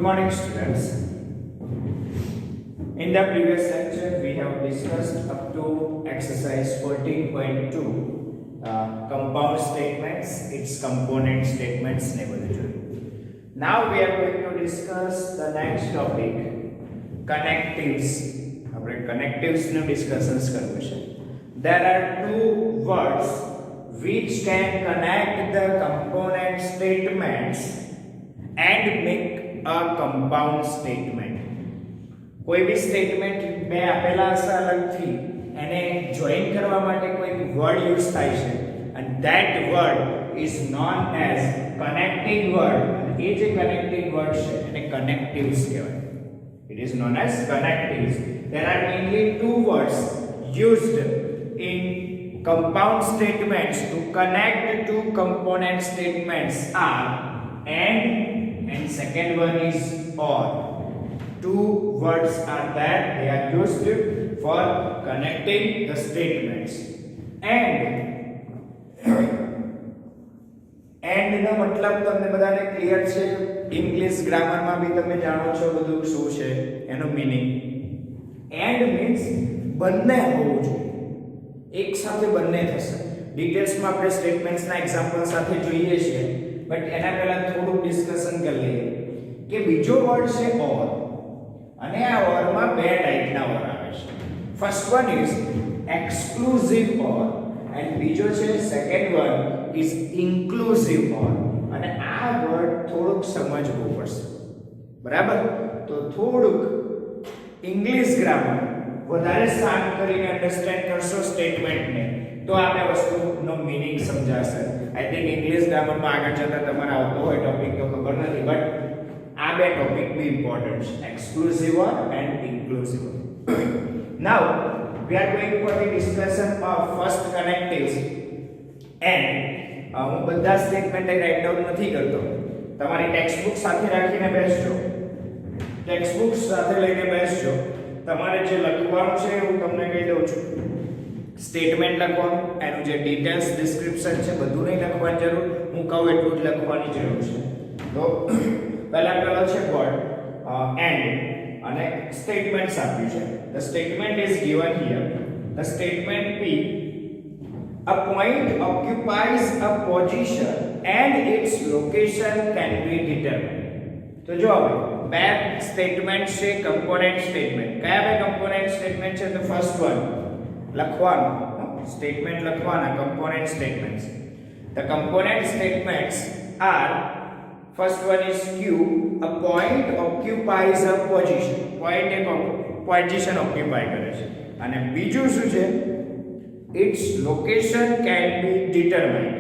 morning, students. In the previous lecture, we have discussed up to exercise 14.2 compound statements, its component statements, Now we are going to discuss the next topic, connectives. આપણે connectives નું discussions કરવું છે. There are two words which can connect the component statements and make a compound statement. કોઈ બી statement બે આપેલા હશે અલગથી એને જોઈન કરવા માટે કોઈ વર્ડ યુઝ થાય છે and that word is known as connecting word. એ જે connecting word છે એને connectives કહેવાય. It is known as connectives. There are mainly two words used in compound statements to connect two component statements are and second one is or. Two words are there, they are used for connecting the statements. And નો મતલબ તમને બધાને clear છે. English ગ્રામરમાં બી તમે જાણો છો બધું શું છે એનો મીનિંગ. એન્ડ મીન્સ બંને હોવું જોઈએ, એક સાથે બંને થશે. ડિટેલ્સમાં આપણે સ્ટેટમેન્ટ્સના એક્ઝામ્પલ સાથે જોઈએ છીએ, બટ એના પહેલા થોડુંક ડિસ્કશન કરી લઈએ કે બીજો વર્ડ છે ઓર, અને આ ઓર માં બે ટાઈપના ઓર આવે છે. First one is exclusive or and બીજો છે સેકન્ડ વન ઇઝ ઇન્ક્લુઝિવ ઓર. અને આ વર્ડ થોડુંક સમજવું પડશે, બરાબર? તો થોડુંક ઇંગ્લિશ ગ્રામર વધારે શાંત કરીને અન્ડરસ્ટેન્ડ કરશો સ્ટેટમેન્ટને તો આ બે વસ્તુનો મીનિંગ સમજાશે. આઈ થિંક ઇંગ્લિશ ગ્રામરમાં આગળ જતા તમારે આવતો હોય ટોપિક તો ખબર નથી, બટ આ બે ટોપિક બી ઇમ્પોર્ટન્ટ છે, exclusive or and inclusive or. Now we are going for the discussion of first connectives and હું બધા સ્ટેટમેન્ટ રાઇટ ડાઉન નથી કરતો. તમારી ટેક્સ્ટ બુક સાથે રાખીને બેસજો, ટેક્સ્ટ બુક સાથે લઈને બેસજો. તમારે જે લખવાનું છે હું તમને કહી દઉં છું. સ્ટેટમેન્ટ લખવાનું, એનું જે ડિટેલ્સ ડિસ્ક્રિપ્શન છે બધું નહીં લખવાની જરૂર, હું કહું એટલું જ લખવાની જરૂર છે. તો પહેલો છે વર્ડ એન્ડ અને સ્ટેટમેન્ટ્સ આપ્યું છે. The statement is given here. The statement P, a point occupies a position and its location can be determined. તો જો હવે બે સ્ટેટમેન્ટ છે, કમ્પોનન્ટ સ્ટેટમેન્ટ. કયા બે કમ્પોનન્ટ સ્ટેટમેન્ટ છે? તો ફર્સ્ટ વન લખવાનું, સ્ટેટમેન્ટ લખવાના, component statements. The component statements are, first one is Q, a point occupies a position. Point એક પોઝિશન ઓક્યુપાય કરે છે. અને બીજું શું છે? its location can be determined.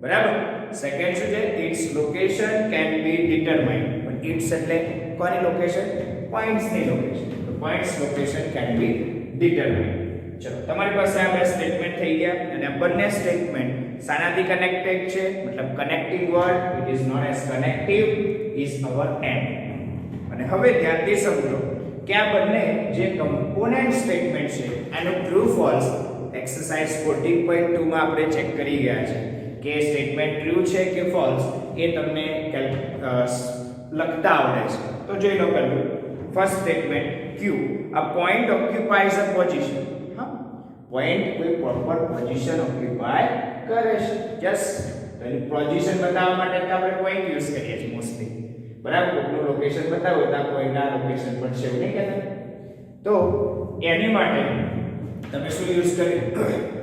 બરાબર? સેકન્ડ શું છે? its location can be determined. પણ its એટલે કોની લોકેશન? પોઈન્ટ્સ ની લોકેશન. તો points location can be determined. ચલો, તમારી પાસે આ બે સ્ટેટમેન્ટ થઈ ગયા અને આ બંને સ્ટેટમેન્ટ સાનાથી કનેક્ટેડ છે, મતલબ connecting word, it is known as connective, is our and. અને હવે ધ્યાનથી સમજો કે આ બંને જે કમ્પોનન્ટ સ્ટેટમેન્ટ છે એનું ટ્રુ ફોલ્સ એક્સરસાઇઝ 14.2 માં આપણે ચેક કરી ગયા છે કે સ્ટેટમેન્ટ ટ્રુ છે કે ફોલ્સ, એ તમને લખતા આવડે છે. તો જોઈ લો પહેલું first statement Q, a point occupies a position. Point કોઈ પ્રોપર પોઝિશન ઓક્યુપાય કરે છે. જસ્ટ તેની પોઝિશન બતાવવા માટે આપણે પોઈન્ટ યુઝ કરીએ છીએ મોસ્ટલી, બરાબર? કોઈનું લોકેશન બતાવો તો આ પોઈન્ટના લોકેશન પર છે એવું નહીં કહેતા. તો એની માટે તમે શું યુઝ કર્યું?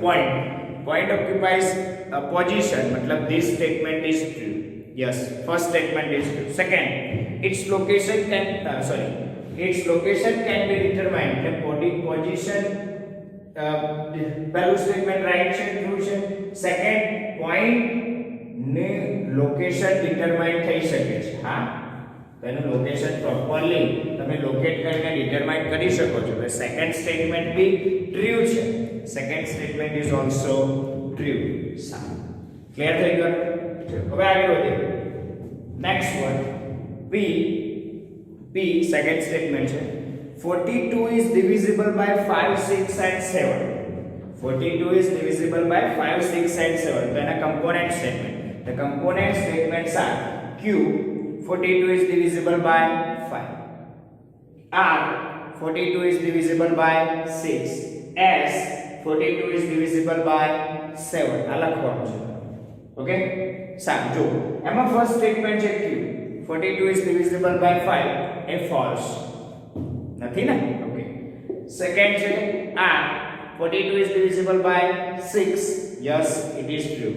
Point. Point occupies a position, મતલબ this statement is true. Yes, first statement is true. Second, its location can be determined. એટલે પોઝિશન પહેલું સ્ટેટમેન્ટ રાઈટ છે, ટ્રુ છે. સેકન્ડ, પોઈન્ટ ને લોકેશન ડિટરમાઇન થઈ શકે છે. હા, તેનું લોકેશન પ્રોપરલી તમે લોકેટ કરીને ડિટરમાઇન કરી શકો છો. તો સેકન્ડ સ્ટેટમેન્ટ બી ટ્રુ છે. Second statement is also true. Clear થઈ ગયું? હવે આગળ વધીએ. Next word P, second statement છે. 42 is divisible by 5, 6 and 7. 42 is divisible by 5, 6 and 7. તો એના component statement. The component statements are Q, 42 is divisible by 5. R 42 is divisible by 6. S 42 is divisible by 7. આ લખવાનું છે. Okay, સારું જો એમાં first statement છે Q 42 is divisible by 5 A false નથી ને. ઓકે, સેકન્ડ છે R 42 is divisible by 6. Yes, it is true.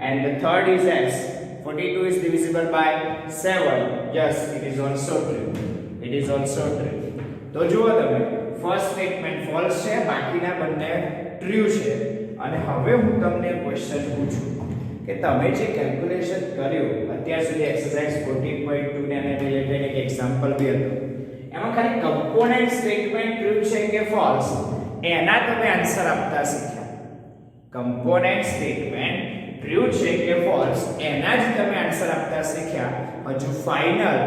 And the third is S 42 is divisible by 7. Yes, it is also true. It is also true. તો જુઓ તમે first statement false છે, બાકીના બંને true છે. અને હવે હું તમને ક્વેશ્ચન પૂછું કે તમે જે કેલ્ક્યુલેશન કર્યું અત્યાર સુધી એક્સરસાઇઝ 14.2 ને એને રિલેટેડ એક એક્ઝામ્પલ બી હતું, એમાં ખાલી કમ્પોનન્ટ સ્ટેટમેન્ટ ટ્રુ છે કે ફોલ્સ એના તમે આન્સર આપતા શીખ્યા. કમ્પોનન્ટ સ્ટેટમેન્ટ ટ્રુ છે કે ફોલ્સ એના જ તમે આન્સર આપતા શીખ્યા. હજુ ફાઇનલ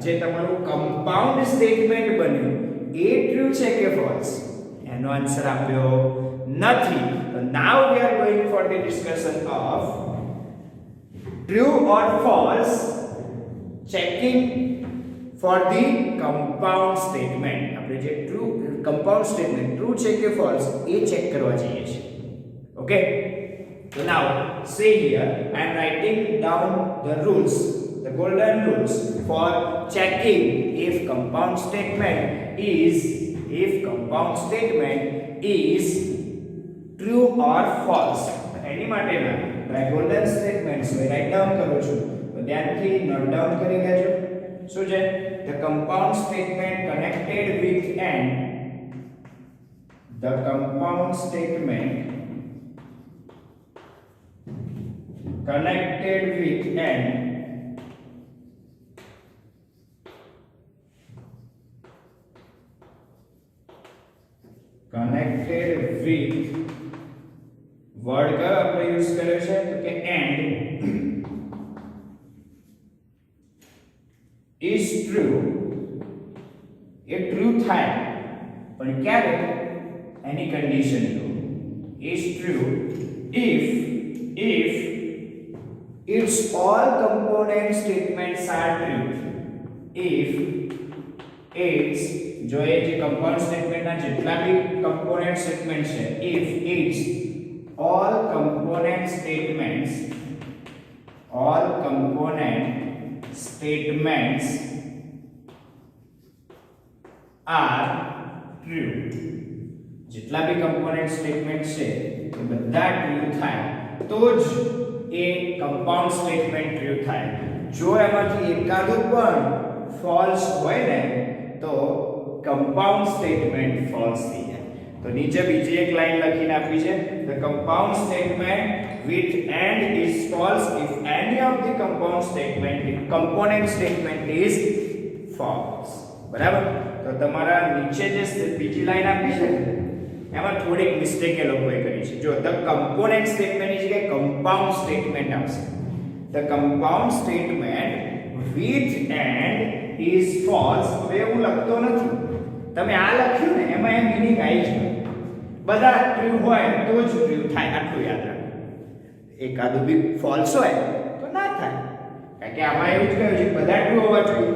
જે તમારું કમ્પાઉન્ડ સ્ટેટમેન્ટ બન્યું એ ટ્રુ છે કે ફોલ્સ એનો આન્સર આપ્યો નથી. તો now we are going for the discussion of true or false checking for the compound statement. આપણે જે ટ્રુ કમ્પાઉન્ડ સ્ટેટમેન્ટ ટ્રુ છે કે ફોલ્સ એ ચેક કરવા જઈએ છીએ. Okay, so now see here I am writing down the rules, the golden rules for checking if compound statement is true or false. એની માટેના golden statements હું right down કરું છું, તો ધ્યાનથી નોટ ડાઉન કરી લેજો. શું છે? the compound statement connected with and the compound statement connected with and word કયો આપણે યુઝ કર્યો છે તો કે and is true. એ ટ્રુ થાય પણ ક્યારે? એની કન્ડિશન લો. is true if its all component statements are true. if its जो ये जो कंपाउंड स्टेटमेंट ना जितना भी कंपोनेंट स्टेटमेंट है, if its all component statements are true. जितना भी कंपोनेंट स्टेटमेंट है तो બધા ટ્રુ થાય તો જ એ कंपाउंड स्टेटमेंट ટ્રુ થાય. જો એમાંથી એકાદું પણ ફોલ્સ હોય ને તો कंपाउंड स्टेटमेंट फॉल्स થઈ જાય. તો નીચે બીજી એક લાઈન લખીને આપી છે the compound statement with and is false if any of the compound statement is false. બરાબર? તો તમારા નીચે જે બીજી લાઈન આપી છે એમાં થોડીક મિસ્ટેક એ લોકોએ કરી છે. જો the component statement ની જગ્યાએ compound statement આવશે. the compound statement with and is false. હવે હું લખતો નથી, તમે આ લખ્યું ને એમાં એ મીનિંગ આવી જાય. બધા ટ્રુ હોય તો જ ટ્રુ થાય, આટલું યાદ રાખો. એકાદું બી ફોલ્સ હોય તો ના થાય, કારણ કે આમાં એવું જ કહ્યું છે બધા ટ્રુ હોવા જોઈએ.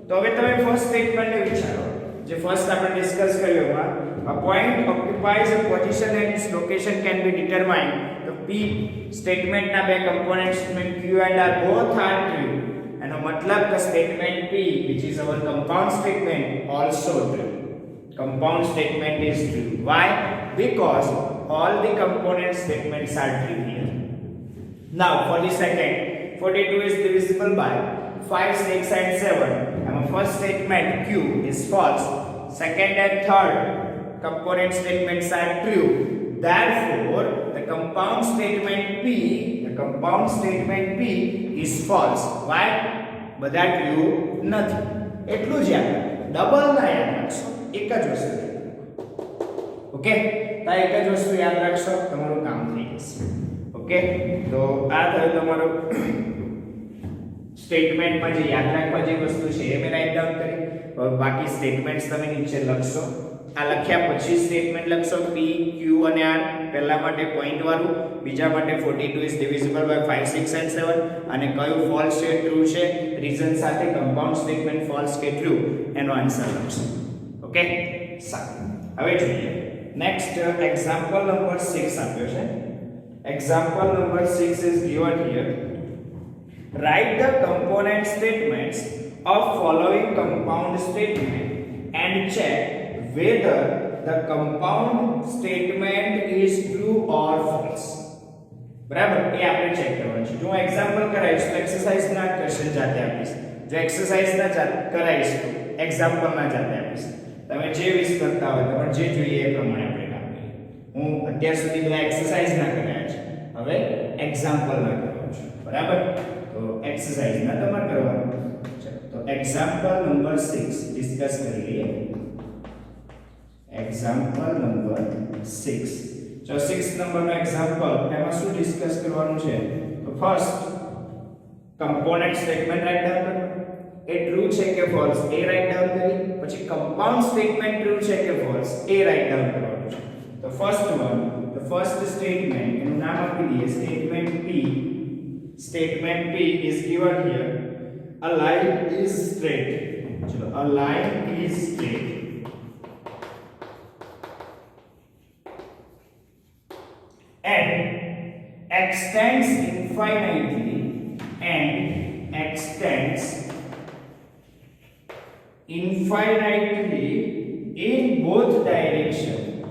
તો હવે તમે ફર્સ્ટ સ્ટેટમેન્ટને વિચારો, જે ફર્સ્ટ આપણે ડિસ્કસ કર્યું એમાં a point occupies a position and its location can be determined. તો P સ્ટેટમેન્ટના બે component statement Q and R both are true. એનો મતલબ કે statement P which is our compound statement also true. Compound statement is true. Why? Because all the component statements are true here. Now for the second, 42 is divisible by 5, 6 and 7. And first statement Q is false. Second and third component statements are true. Therefore the compound statement P is false. Why? બધા true નથી. એટલું જ યાદ રાખો, double ના યાદ રાખશો, એક જ વસ્તુ. ઓકે, તો એક જ વસ્તુ યાદ રાખશો, તમારું કામ થઈ જશે. ઓકે, તો આ થયું તમારું સ્ટેટમેન્ટમાં જે યાદ રાખવા જે વસ્તુ છે એ મેં રાઈટ ડાઉન કરી. બાકી સ્ટેટમેન્ટ્સ તમે નીચે લખશો આ લખ્યા પછી સ્ટેટમેન્ટ લખશો p q અને r પહેલા માટે પોઈન્ટ વાળું, બીજા માટે 42 is divisible by 5 6 and 7 અને કયું ફોલ્સ છે ટ્રુ છે રીઝન સાથે કમ્પાઉન્ડ સ્ટેટમેન્ટ ફોલ્સ કે ટ્રુ એનો આન્સર લખશો. ઓકે સારું. હવે જોઈએ નેક્સ્ટ એક્ઝામ્પલ નંબર 6 આપ્યો છે. Example number 6 is given here. Write the component statements of following compound statement and check whether the compound statement is true or false. બરાબર, એ આપણે ચેક કરવાનું છે. જો હું એક્ઝામ્પલ કરાવીશ તો એક્સરસાઇઝ ના ક્વેશ્ચન જાતે આપીશ. જો એક્સરસાઇઝ ના કરાવીશ તો એક્ઝામ્પલ ના જાતે આપીશ. તમે જે વિશ કરતા હોય તમારે જે જોઈએ એ પ્રમાણે આપણે કામ કરીએ. હું અત્યાર સુધી બધા એક્સરસાઇઝ ના કરાયા છે, હવે એક્ઝામ્પલ ના કરાવું છું. બરાબર, તો એક્સરસાઇઝ ના તમારે કરવાનું. તો એક્ઝામ્પલ નંબર 6 ડિસ્કસ કરી લઈએ. Example number 6. જો 6 નંબરનો એક્ઝામ્પલ એમાં શું ડિસ્કસ કરવાનું છે? તો first component statement right down કરવાનું. એ ટ્રુ છે કે ફોલ્સ એ રાઈટ ડાઉન કરી, પછી કમ્પાઉન્ડ સ્ટેટમેન્ટ ટ્રુ છે કે ફોલ્સ એ રાઈટ ડાઉન કરવાનું છે. તો first one, the first statement એનું નામ આપી દઈએ statement P. Statement P is given here. A line is straight. चलो, a line is straight. And extends infinitely in both directions.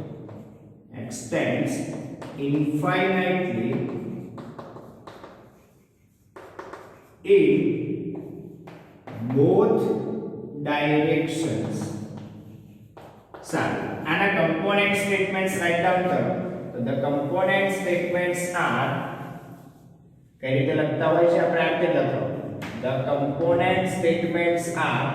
Extends infinitely in both directions. સારું, આના component statements write down કરો. તો the component statements are કઈ રીતે લખતા હોય છે આપણે આ રીતે લખો. The component statements are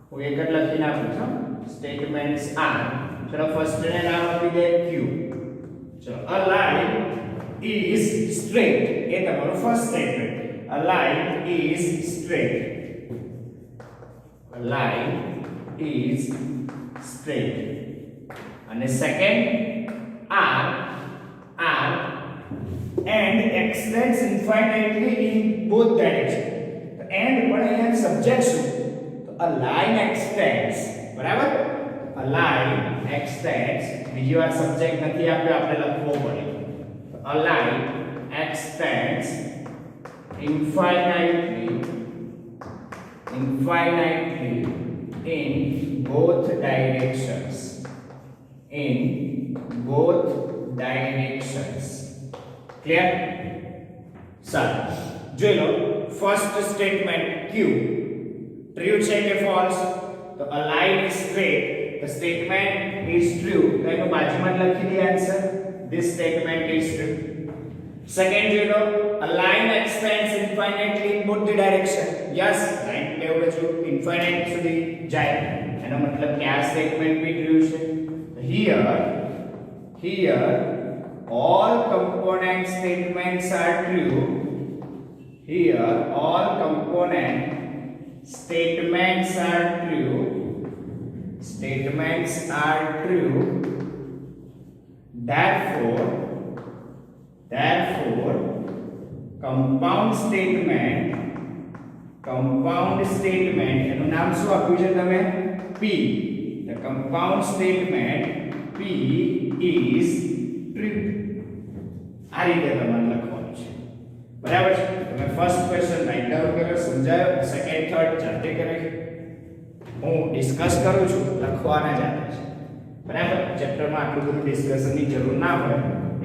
હું એક જ લખીને આપું છું. statements are, ચલો ફર્સ્ટ ને નામ આપી દે q. So a line is straight. એ તમારું first statement. A line is straight. A line is straight. અને second r and extends infinitely in both directions. તો and પણ અહીંયા સબ્જેક્ટ શું? તો a line extends. બરાબર, a line extends. બીજી વાર સબ્જેક્ટ નથી આપ્યો, આપણે લખવો પડે. A line extends infinitely in both directions. In both directions. Clear? Sir જોઈ લો, ફર્સ્ટ સ્ટેટમેન્ટ Q ટ્રુ છે કે ફોલ્સ? તો a line is straight. The statement is true. તો એનું બાજુમાં લખી દે answer. This statement is true. Second જોઈ લો, a line extends infinitely in both the direction. Yes, line કેવું બાજુ infinite સુધી જાય. એનો મતલબ કે આ સ્ટેટમેન્ટ બી ટ્રુ છે. Here all component statements are true. Here all component statements are true. Statements are true. Therefore compound statement એનું નામ શું આપ્યું છે તમે? P. The compound statement P is true. આ રીતે તમારે લખવાનું છે. બરાબર છે? તમે ફર્સ્ટ ક્વેશ્ચન રાઈટ ડાઉન કર્યો, સમજાયો, સેકન્ડ થર્ડ જાતે કરે. હું ડિસ્કસ કરું છું, લખવાના જાતે છે. બરાબર, ચેપ્ટરમાં આટલું બધું ડિસ્કશનની જરૂર ના હોય,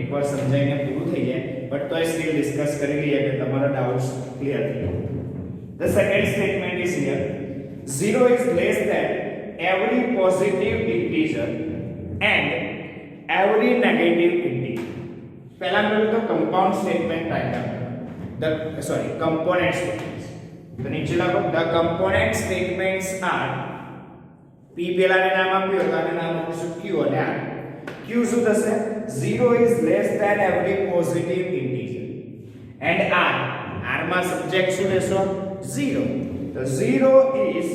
એકવાર સમજાઈને પૂરું થઈ જાય, બટ તોય સ્ટીલ ડિસ્કસ કરી લઈએ કે તમારા ડાઉટ્સ ક્લિયર થઈ જાય. The second statement is here. 0 is less than every positive integer and every negative integer. પહેલા તો compound statement right down. Component statements. તો નીચે લખો, the component statements are p પહેલાને નામ આપ્યું તો આને નામ આપીશું q અને r. q શું થશે? 0 is less than every positive integer and r માં સબ્જેક્ટ શું લેશો? 0. તો 0 is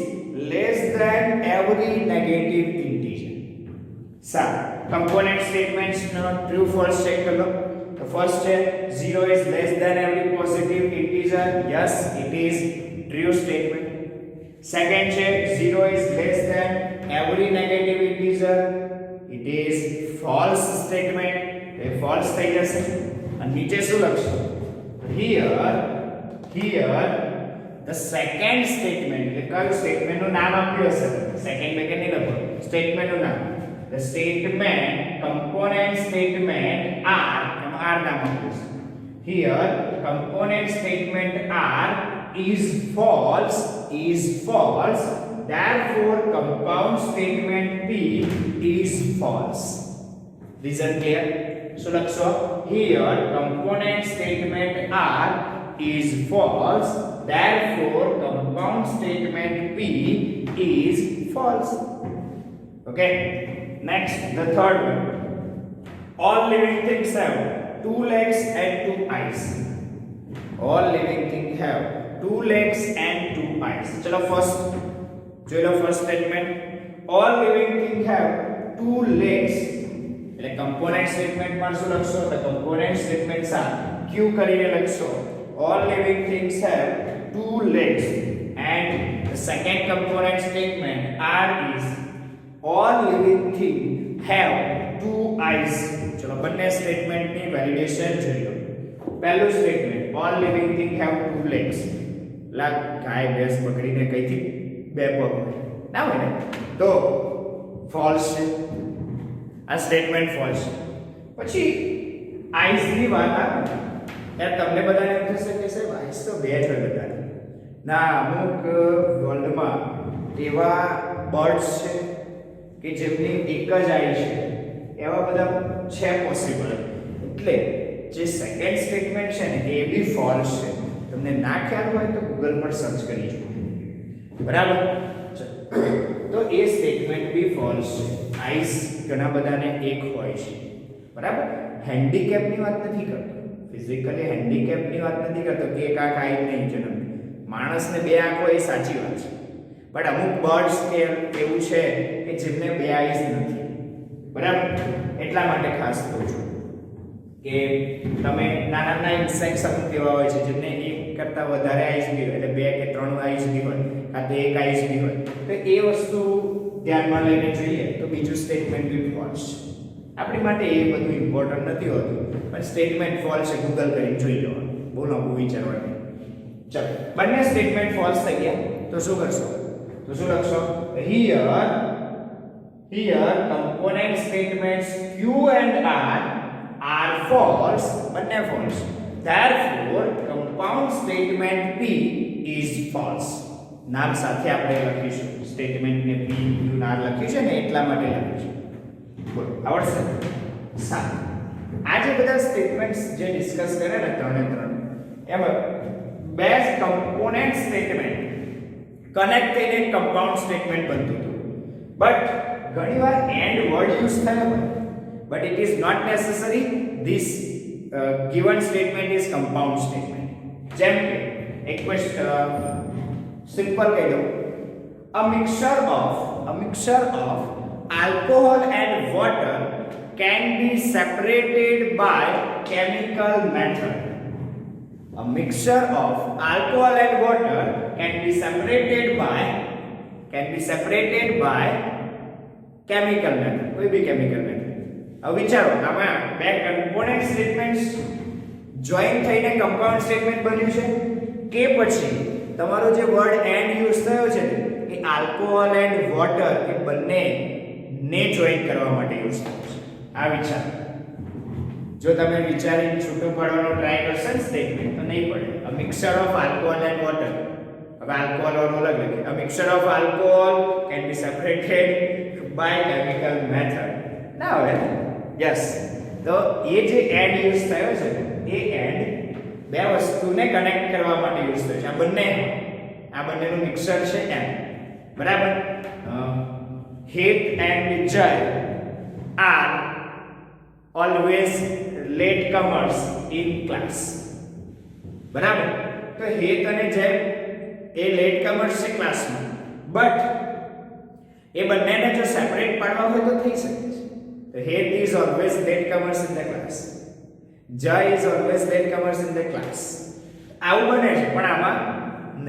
less than every negative integer. સા component statements નો true false check कर लो. तो first है 0 is less than every positive integer. Yes, it is true statement. Second है 0 is less than every negative integer. It is false statement. ये false થઈ જશે. અને નીચે શું લખશો? Here the second statement, એટલે કયું સ્ટેટમેન્ટ નું નામ આપ્યું હશે? સેકન્ડ બેકન્ડ નહીં લખો, સ્ટેટમેન્ટ નું નામ. The statement, component statement R, એમાં R નામ આપ્યું છે. Here component statement R is false, therefore compound statement P is false. Reason clear? So લખશો here component statement R is false, therefore compound statement P is false. Okay, next the third one. All living things have 2 legs and 2 eyes. All living things have 2 legs and 2 eyes. चलो first statement. All living things have 2 legs. એટલે component statement માં શું લખશો? તો component statement સા q કરીને લખશો. All living things have 2 legs, and the second component statement R is all living things have 2 eyes. ચલો બંને સ્ટેટમેન્ટ ની વેલિડેશન જોઈ લો. પહેલું statement all living things have 2 legs. લા ગાય ભેંસ પકડીને કઈથી બે પગ ના હોય ને, તો ફોલ્સ છે. આ સ્ટેટમેન્ટ ફોલ્સ છે. પછી આઈસ ની વાત આવે ત્યારે તમને બધાને એમ થશે કે સાહેબ આઈસ તો બે જ હોય બધાને. ના, અમુક વર્લ્ડમાં એવા બર્ડ્સ છે કે જેમની એક જ આઈ છે, એવા બધા છે પોસિબલ. એટલે જે સેકન્ડ સ્ટેટમેન્ટ છે ને એ બી ફોલ્સ છે. તમને ના ખ્યાલ હોય તો ગૂગલ પર સર્ચ કરી જુઓ. બરાબર? તો એ સ્ટેટમેન્ટ બી ફોલ્સ છે. આઈસ ઘણા બધાને એક હોય છે. બરાબર? હેન્ડીકેપની વાત નથી કરતો, ફિઝિકલી હેન્ડીકેપની વાત નથી કરતો કે એક આંખ આઈ નહીં જન્મ. માણસને બે આંખ હોય એ સાચી વાત છે, બટ અમુક બર્ડ્સ કે એવું છે કે જેમને બે આઈસ નથી. બરાબર? એટલા માટે ખાસ કહું છું કે તમે નાના નાના ઇન્સેક્ટ્સ અમુક એવા હોય છે જેમને એક કરતાં વધારે આઈસ બી હોય, એટલે 2 કે 3 આઈસ બી હોય, કાં તો એક આઈસ બી હોય. તો એ વસ્તુ ધ્યાનમાં લઈને જોઈએ તો બીજું સ્ટેટમેન્ટ બી ફોલ્સ છે. આપણી માટે એ બધું ઇમ્પોર્ટન્ટ નથી હોતું, પણ સ્ટેટમેન્ટ ફોલ્સ છે ગૂગલ કરીને જોઈ લેવાનું. બોલો બહુ વિચારવાનું. ચલો, બંને સ્ટેટમેન્ટ ફોલ્સ થઈ ગયા તો શું કરશો? તો શું લખશો? Here component statements Q and R are false, બંને false. Therefore compound statement P is false. નામ સાથે આપણે લખીશું. સ્ટેટમેન્ટ ને P નું નામ લખ્યું છે ને એટલા માટે લખીશું. બોલો, આવડશે? સારું. આ જે બધા સ્ટેટમેન્ટ્સ જે ડિસ્કસ કર્યા ને 3 એમાં બેઝ કમ્પોનન્ટ સ્ટેટમેન્ટ કનેક્ટ થઈને કમ્પાઉન્ડ સ્ટેટમેન્ટ બનતું હતું. બટ ઘણીવાર એન્ડ વર્ડ યુઝ થયો હોય, but it is not necessary this given statement is compound statement. જેમ કે એક સિમ્પલ કહી દઉં, a mixture of alcohol and water can be separated by chemical method. A mixture of alcohol and water can be separated by chemical method. કોઈ બી chemical method. હવે વિચારો, આમાં બે કમ્પોનન્ટ સ્ટેટમેન્ટ્સ જોઈન થઈને કમ્પાઉન્ડ સ્ટેટમેન્ટ બન્યું છે કે પછી તમારો જે વર્ડ એન્ડ યુઝ થયો છે એ આલ્કોહોલ એન્ડ વોટર એ બંને ને જોઈન કરવા માટે યુઝ થયો છે. આ વિચાર, જો તમે વિચારીને છૂટું પાડવાનો ટ્રાય કરશો ને સ્ટેટમેન્ટ તો નહીં પડે. A mixture of alcohol and water. હવે આલ્કોહોલ વાળું અલગ લખે. A mixture of alcohol can be separated by chemical method. ના હવે યસ, તો એ જે એન્ડ યુઝ થયો છે એ એન્ડ બે વસ્તુને કનેક્ટ કરવા માટે યુઝ થયો છે. આ બંનેનું મિક્સર છે એમ. બરાબર? Hit and Jay are always late comers in class. બરાબર? તો હેત અને જય એ લેટ કમર્સ છે ક્લાસમાં, બટ એ બંનેને જો સેપરેટ પાડવા હોય તો થઈ શકે છે. તો Het is always late comers in the class, Jay is always late comers in the class. આવું બને છે પણ આમાં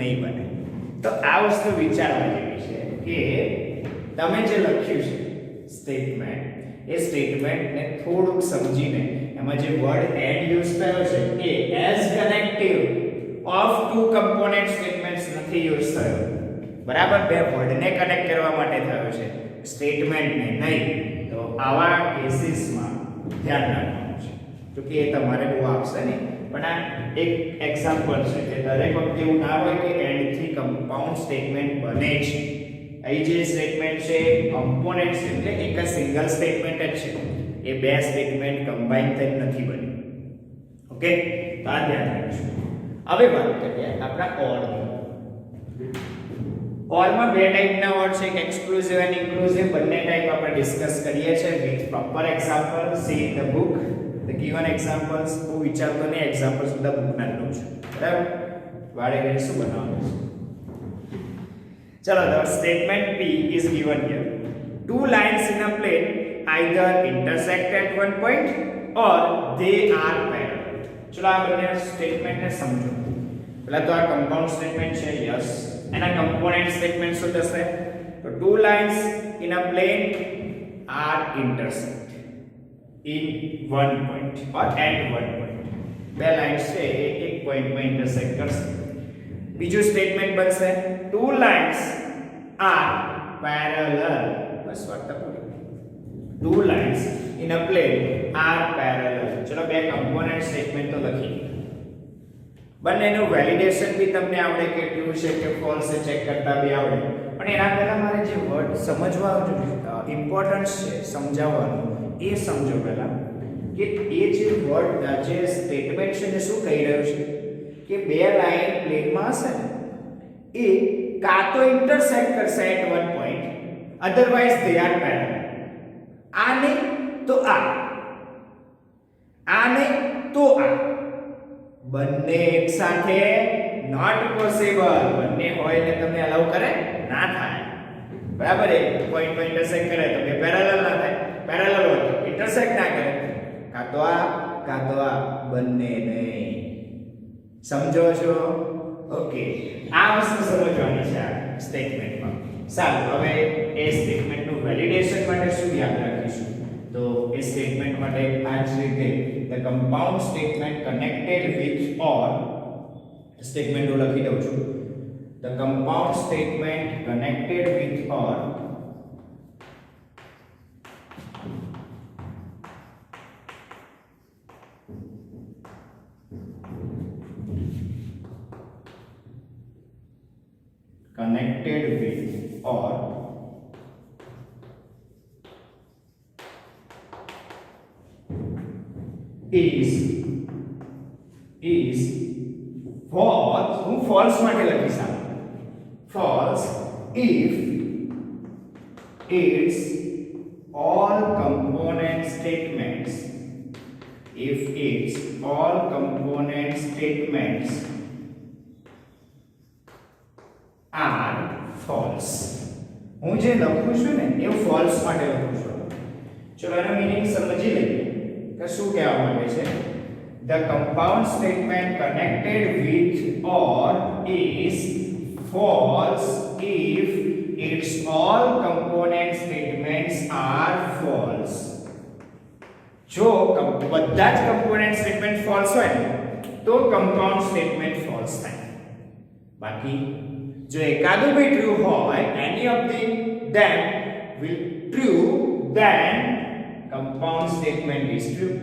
નહીં બને. તો આ વસ્તુ વિચારવા જેવી છે કે તમે જે લખ્યું છે સ્ટેટમેન્ટ, એ સ્ટેટમેન્ટને થોડુંક સમજીને એમાં જે વર્ડ એન્ડ યુઝ થયો છે એ as connective of two component statements નથી યુઝ થયો. બરાબર, બે વર્ડને કનેક્ટ કરવા માટે થયો છે, સ્ટેટમેન્ટને નહીં. તો આવા કેસીસમાં ધ્યાન રાખવાનું છે, તો કે એ તમારે બહુ આપશે નહીં. પણ આ એક એક્ઝામ્પલ છે કે દરેક વખતે એવું ના હોય કે એન્ડ થી કમ્પાઉન્ડ સ્ટેટમેન્ટ બને છે. અહીં જે સ્ટેટમેન્ટ છે કમ્પોનન્ટ છે, એટલે એક જ સિંગલ સ્ટેટમેન્ટ જ છે, એ બે સ્ટેટમેન્ટ કમ્બાઈન થઈને નથી બની. ઓકે, તો આ ધ્યાન રાખજો. હવે વાત કરીએ આપણા ઓરની. ઓરમાં બે ટાઈપના વર્ડ છે, એક એક્સક્લુઝિવ અને ઇન્ક્લુઝિવ. બંને ટાઈપ આપણે ડિસ્કસ કરીએ છીએ with proper example. C in the book the given examples. હું વિચારતો નહીં એક્ઝામ્પલ્સ બધા બુકના લઉં છું. બરાબર, વાળે ઘડી શું બનાવવાનું છે? ચલો, the statement P is given here. Two lines in a plane either intersect at one point or they are parallel. ચલો આ બંને સ્ટેટમેન્ટને સમજો. પહેલા તો આ કમ્પાઉન્ડ સ્ટેટમેન્ટ છે, યસ. એના કમ્પોનન્ટ સ્ટેટમેન્ટ શું થશે? તો two lines in a plane are intersect in one point or at one point. બે લાઇન્સ છે એ એક પોઈન્ટમાં ઇન્ટરસેક્ટ કરશે. બીજું સ્ટેટમેન્ટ બનશે two lines are parallel. બસ વાત પૂરી. two lines in a plane are parallel. ચલો બે કમ્પોનન્ટ સ્ટેટમેન્ટ તો લખી. બંનેનું વેલિડેશન બી તમને આવડે કે ટ્રુ છે કે ફોલ્સ છે ચેક કરતા બી આવડે. પણ એના પહેલા મારે જે વર્ડ સમજવા ઇમ્પોર્ટન્સ છે સમજાવવાનું, એ સમજો પહેલા કે એ જે વર્ડ જે સ્ટેટમેન્ટ છે ને શું કહી રહ્યું છે કે બે લાઈન પ્લેનમાં હશે ને એ કાં તો ઇન્ટરસેક્ટ કરશે at one point, otherwise they are parallel. આ નહીં તો આ નહીં તો આ, બંને એકસાથે નોટ પોસિબલ. બંને હોય ને તમને અલાઉ કરે ના થાય. બરાબર, એક પોઈન્ટ પર ઇન્ટરસેક્ટ કરે તો બે પેરેલલ ના થાય. પેરેલલ હોય તો ઇન્ટરસેક્ટ ના કરે, કાં તો આ, બંને નહીં. સમજો છો? ઓકે, આ વસ્તુ સમજવાની છે આ સ્ટેટમેન્ટમાં. સારું, હવે એ સ્ટેટમેન્ટનું વેલિડેશન માટે શું યાદ રાખીશું? તો એ સ્ટેટમેન્ટ માટે આ જ રીતે the compound statement connected with or statement હું લખી દઉં છું. The compound statement connected with or connected with or is false. હું false માટે લખીશ આ false if its all component statements are false. હું જે લખું છું ને એ false માટે લખું છું. ચલો એનો મીનિંગ સમજી લઈએ કે શું કહેવા માંગે છે. The compound statement connected with or is false if its all component statements are false. જો બધા જ component statement false હોય ને તો compound statement false થાય. બાકી જો એકાદું બી ટ્રુ હોય, any of them will true, then compound statement is true.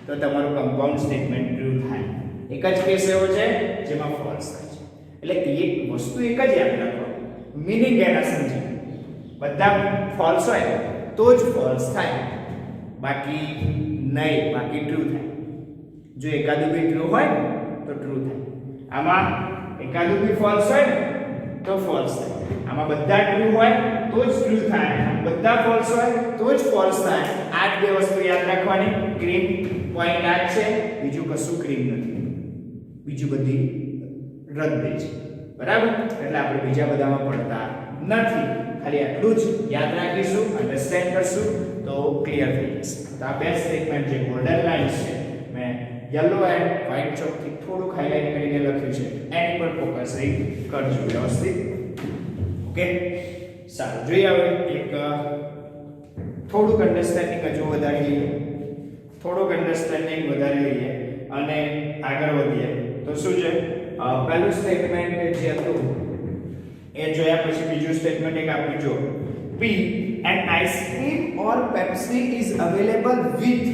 તો તમારું compound statement true થાય. એક જ કેસ એવો છે જેમાં false થાય છે. એટલે એક વસ્તુ એક જ યાદ રાખો, મીનિંગ એના સમજી. બધા false હોય તો જ false થાય, બાકી નહીં, બાકી true થાય. જો એકાદું બી true હોય તો true થાય. આમાં એકાદું બી false હોય ને તો false થાય. આમાં બધા ટ્રુ હોય તો જ ટ્રુ થાય, બધા false હોય તો જ false થાય. આ જ બે વસ્તુ યાદ રાખવાની. ક્રીમ પોઈન્ટ આ છે, બીજું કશું ક્રીમ નથી, બીજું બધી રદ દે છે. બરાબર? એટલે આપણે બીજા બધામાં પડતા નથી. ખાલી આટલું જ યાદ રાખીશું, અન્ડરસ્ટેન્ડ કરશું તો ક્લિયર થઈ જશે. તો આ બે સ્ટેટમેન્ટ જે ગોલ્ડન લાઇન્સ છે મેં યલો એન્ડ વ્હાઇટ ચોકથી થોડું હાઇલાઇટ કરીને લખ્યું છે એની પર ફોકસ કરજો વ્યવસ્થિત. ઓકે, સારું. જોઈએ હવે એક થોડુંક અન્ડરસ્ટેન્ડિંગ હજુ વધારી લઈએ, થોડુંક અન્ડરસ્ટેન્ડિંગ વધારી લઈએ અને આગળ વધીએ. તો શું છે, પહેલું સ્ટેટમેન્ટ જે હતું એ જોયા પછી બીજું સ્ટેટમેન્ટ એક આપ્યું જો, P an ice cream or Pepsi is available with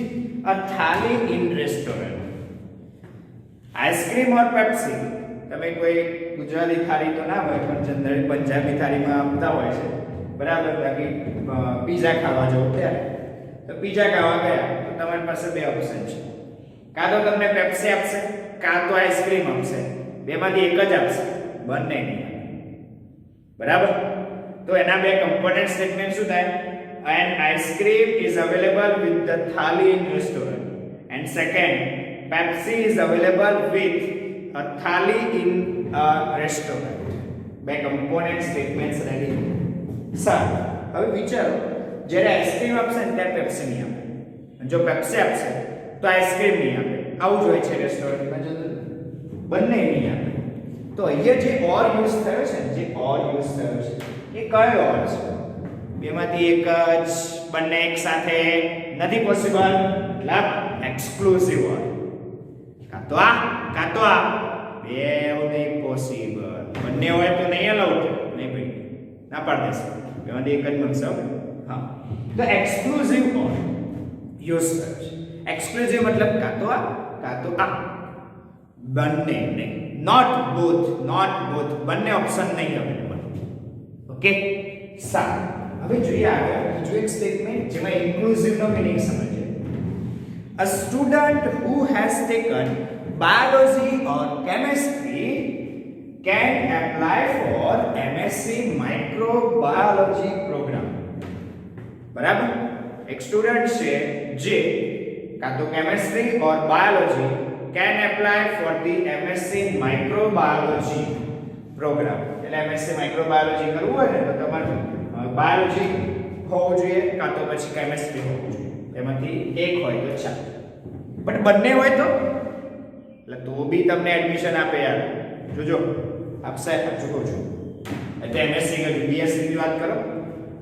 a thali in restaurant. Ice cream or Pepsi, તમે કોઈ ગુજરાતી થાળી તો ના હોય પણ જનરલી પંજાબી થાળીમાં આપતા હોય છે, બરાબર? બાકી પીઝા ખાવા જવું ત્યારે તો પીઝા ખાવા ગયા તો તમારી પાસે બે ઓપ્શન છે, કાં તો તમને પેપ્સી આપશે કાં તો આઈસ્ક્રીમ આપશે, બેમાંથી એક જ આપશે, બંને નહીં. બરાબર? તો એના બે કમ્પોનન્ટ સ્ટેટમેન્ટ શું થાય? An ice cream is available with the thali in restaurant and second Pepsi is available with a thali in a restaurant. બે કમ્પોનન્ટ સ્ટેટમેન્ટ્સ રેડી. સારું, હવે વિચારો, જ્યારે આઈસ્ક્રીમ આપશે ને ત્યારે પેપ્સી નહીં આપે, જો પેપ્સી આપશે તો આઈસ્ક્રીમ નહીં આપે. આવું જ હોય છે રેસ્ટોરન્ટમાં, જો બંને નહીં આપે. તો અહીંયા જે ઓર યુઝ થયો છે, જે ઓર યુઝ થયો છે એ કયો ઓર છે? બેમાંથી એક જ, બંને એક સાથે નથી પોસિબલ, મતલબ એક્સક્લુઝિવ ઓર. કાં તો આ બેવ નહીં પોસિબલ, બંને હોય તો નહીં અલાઉડ, નહીં ભાઈ, ના પાડ દેશે, બેમાંથી એક જ મળશે. હા, તો એક્સક્લુઝિવ ઓર યુઝ થયો છે. એક્સક્લુઝિવ મતલબ કાં તો આ, બંને નહીં, નોટ બોથ, બંને ઓપ્શન નહીં અવેલેબલ. ઓકે, સારું. હવે જોઈએ આગળ બીજું એક સ્ટેટમેન્ટ જેમાં ઇન્ક્લુઝિવ નો મીનિંગ સમજીએ. A student who has taken biology or chemistry can apply for MSc microbiology program. બરાબર? એક સ્ટુડન્ટ છે જે કાં તો chemistry or biology can apply for the MSc microbiology program. એટલે MSc microbiology કરવું હોય ને તો તમારે બાયોલોજી હોવું જોઈએ કાં તો પછી કેમેસ્ટ્રી હોવું જોઈએ, એમાંથી એક હોય તો ચાલે. બટ બંને હોય તો એટલે તો બી તમને એડમિશન આપે યાર. જોજો આપશે, સાચું કહું છું. એટલે MSc કે BSc ની વાત કરો,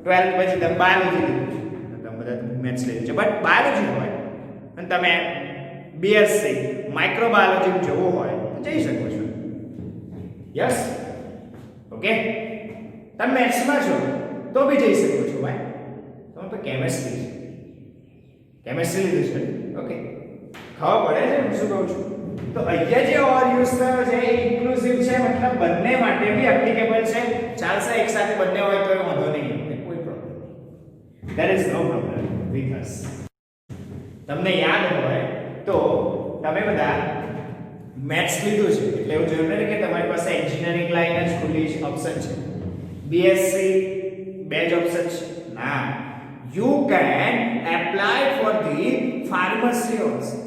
12th પછી તમે બાયોલોજી લીધું તો તમે બધા મેથ્સ લીધું છે, બટ બાયોલોજી હોય અને તમે BSc માઇક્રોબાયોલોજી જવું હોય તો જઈ શકો છો. Yes, okay. તમે મેથ્સમાં છો તો બી જઈ શકો છો ભાઈ, તમે તો કેમેસ્ટ્રી લીધું છે. ઓકે, ખબર પડે છે હું શું કહું છું? તો અહીંયા જે ઓર યુઝ થયો છે એ ઇન્ક્લુઝિવ છે, મતલબ બંને માટે બી એપ્લિકેબલ છે. ચાલશે, એક સાથે બંને હોય તો વાંધો નહીં, કોઈ problem. There is no problem with us. તમને યાદ હોય તો તમે બધા મેથ્સ લીધું છે એટલે એવું જરૂર નથી કે તમારી પાસે એન્જિનિયરિંગ લાઈન જ ખુલ્લી ઓપ્શન છે, BSc બે જ ઓપ્શન છે. ના, you can apply for the pharmacy also.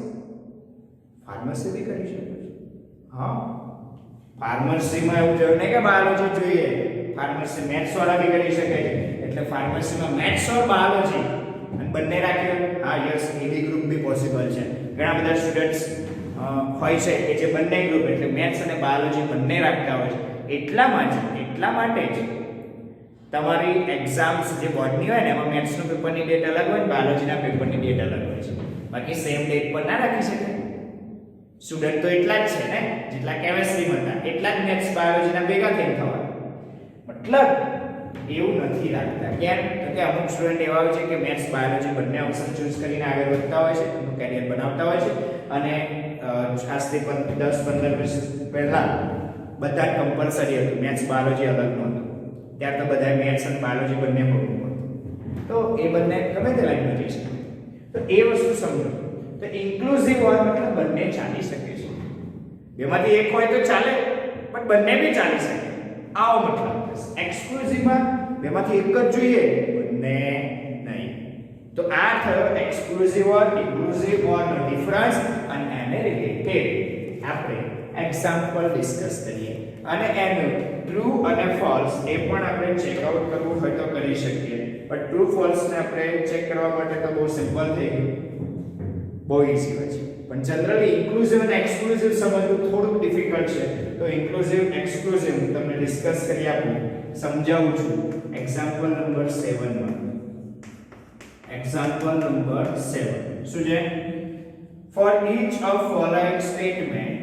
Pharmacy બી કરી શકો છો. હા, ફાર્મસીમાં એવું જરૂર નહીં કે બાયોલોજી જોઈએ, ફાર્મસી મેથ્સ વાળા બી કરી શકે છે. એટલે ફાર્મસીમાં મેથ્સ ઓર બાયોલોજી અને બંને રાખ્યો. હા, યસ, એ બી ગ્રુપ બી પોસિબલ છે. ઘણા બધા સ્ટુડન્ટ્સ હોય છે કે જે બંને ગ્રુપ એટલે મેથ્સ અને બાયોલોજી બંને રાખતા હોય છે. એટલા માટે જ તમારી એક્ઝામ્સ જે બોર્ડની હોય ને એમાં મેથ્સનું પેપરની ડેટ અલગ હોય, બાયોલોજીના પેપરની ડેટ અલગ હોય છે. બાકી સેમ ડેટ પર ના રાખી શકે. સ્ટુડન્ટ તો એટલા જ છે ને જેટલા કેમેસ્ટ્રીમાં હતા, એટલા જ મેથ્સ બાયોલોજીના ભેગા થઈને થવા. મતલબ એવું નથી રાખતા. કેમ? તો કે અમુક સ્ટુડન્ટ એવા હોય છે કે મેથ્સ બાયોલોજી બંને ઓપ્શન ચૂઝ કરીને આગળ વધતા હોય છે, એનું કેરિયર બનાવતા હોય છે. અને આજથી 10-15 વર્ષ પહેલા બધા કમ્પલસરી હતું, મેથ્સ બાયોલોજી અલગ નહોતું. ત્યાર તો બધા મેથ્સ અને બાયોલોજી બંને ભણવું પડતું. તો એ બંને ગમે તે લાઈનમાં જઈ શકે. તો એ વસ્તુ સમજો. તો ઇન્ક્લુઝિવ ઓર મતલબ બંને ચાલી શકે છે. બેમાંથી એક હોય તો ચાલે, પણ બંને બી ચાલી શકે. આવો મતલબ. એક્સક્લુઝિવમાં બેમાંથી એક જ જોઈએ, બંને નહીં. તો આ થયો એક્સક્લુઝિવ ઓર ઇન્ક્લુઝિવ ઓર નો ડિફરન્સ અને એને રિલેટેડ આપણે એક્ઝામ્પલ ડિસ્કસ કરીએ અને એનું ટ્રુ અને ફોલ્સ એ પણ આપણે ચેકઆઉટ કરવું હોય તો કરી શકીએ. પણ ટ્રુ ફોલ્સ ને આપણે ચેક કરવા માટે તો બહુ સિમ્પલ થઈ ગયું, બહુ ઈઝી હોય છે. પણ જનરલી ઇન્ક્લુઝિવ અને એક્સક્લુઝિવ સમજવું થોડુંક ડિફિકલ્ટ છે. તો ઇન્ક્લુઝિવ એક્સક્લુઝિવ તમને ડિસ્કસ કરી આપું, સમજાવું છું એક્ઝામ્પલ નંબર 7 માં. એક્ઝામ્પલ નંબર 7 શું છે? For each of following statement,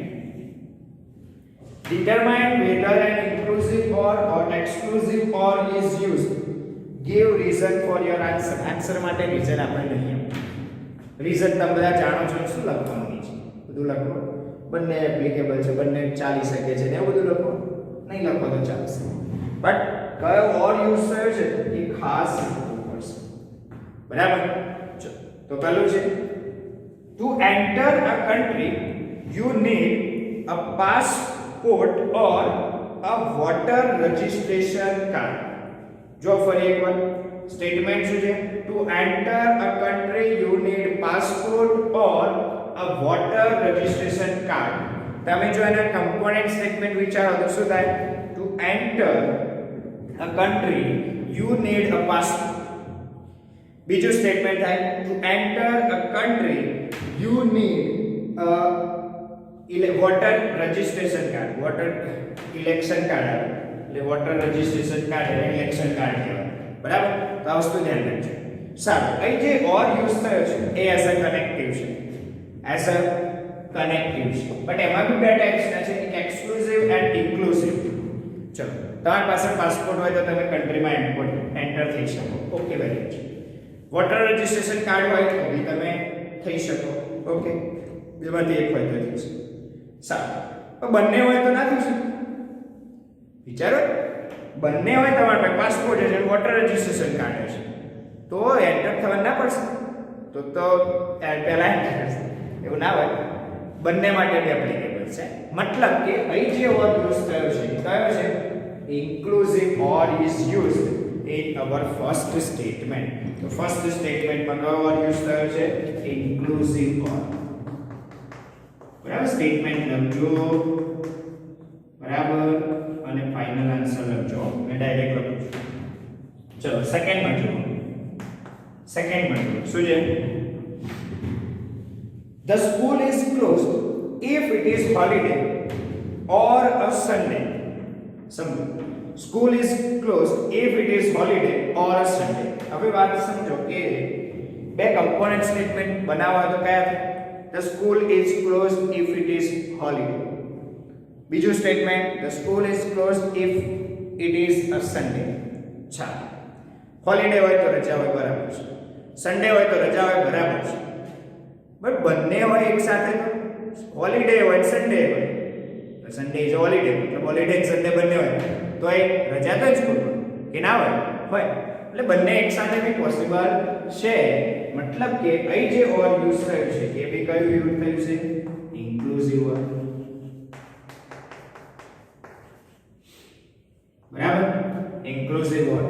determine whether an inclusive or exclusive or is used. Give reason for your answer. Answer માટે reason આપણે નહીં. રીઝન તમે બધા જાણો છો શું લખવાનું છે? બધું લખો. બંને એપ્લિકેબલ છે, બંને ચાલી શકે છે ને એવું બધું લખો. નહીં લખો તો ચાલશે. બટ કયો ઓર યુઝ થયો છે એ ખાસ લખવું પડશે. બરાબર? તો પહેલું છે to enter a country you need a passport or a voter registration card. જો ફરી એકવાર સ્ટેટમેન્ટ શું છે? To enter a country you need passport or a voter registration card. તમે જો એના કમ્પોનન્ટ સ્ટેટમેન્ટ વિચારો તો શું થાય? To enter a country you need a passport. બીજું સ્ટેટમેન્ટ થાય to enter a country you need a voter registration card. voter election card એટલે voter registration card એટલે election card કહેવાય. બરાબર? તો આ વસ્તુ ધ્યાન રાખજો. સારું, અહીં જે ઓર યુઝ થયો છે એ એઝ અ કનેક્ટિવ છે. એઝ અ કનેક્ટિવ છે. બટ એમાં બી બે ટાઈપ્સના છે, એક એક્સક્લુઝિવ એન્ડ ઇન્ક્લુઝિવ. ચલો, તમારી પાસે પાસપોર્ટ હોય તો તમે કન્ટ્રીમાં એન્ટર થઈ શકો. Okay, very good. Water registration card હોય તો બી તમે થઈ શકો. ઓકે, બેમાંથી એક હોય તો થઈ શકે. સારું, પણ બંને હોય તો ના થઈ શકે. વિચારો, બંને હોય તમારા પાસે પાસપોર્ટ છે અને વોટર રજિસ્ટ્રેશન કાર્ડ છે તો એન્ટર થવા ના પડશે? તો પહેલા એન્ટર કરશે. એવું ના હોય. બંને માટે એપ્લિકેબલ છે. મતલબ કે અહીં જે ઓર યુઝ થયો છે કયો છે? Inclusive or is used in our first statement. તો ફર્સ્ટ સ્ટેટમેન્ટમાં કયો ઓર યુઝ થયો છે? ઇન્ક્લુઝિવ ઓર. બરાબર? સ્ટેટમેન્ટ લખજો બરાબર અને ફાઇનલ આન્સર લખજો. મેં ડાયરેક્ટ લખું છું. ચલો સેકન્ડમાં જુઓ. સેકન્ડમાં જુઓ શું છે? The school is closed if it is holiday or a Sunday. સમજો, school is closed if it is holiday or a Sunday. હવે વાત સમજો કે બે કમ્પોનન્ટ સ્ટેટમેન્ટ બનાવવા તો કયા થાય? The school is closed if it is holiday. બીજું statement the school is closed if it is a Sunday. ચાલો, હોલિડે હોય તો રજા હોય બરાબર છે, સન્ડે હોય તો રજા હોય બરાબર છે, બટ બંને હોય એક સાથે તો હોલિડે હોય સન્ડે હોય તો સન્ડે ઇઝ હોલિડે, મતલબ હોલિડે અને સન્ડે બંને હોય તો એ રજા તો જ કોઈ કે ના હોય એટલે બંને એક સાથે બી પોસિબલ છે. મતલબ કે અહીં જે ઓર યુઝ થયું છે એ બી કયું યુઝ થયું છે? ઇન્ક્લુઝિવ ઓર. બરાબર? ઇન્ક્લુઝિવ ઓર.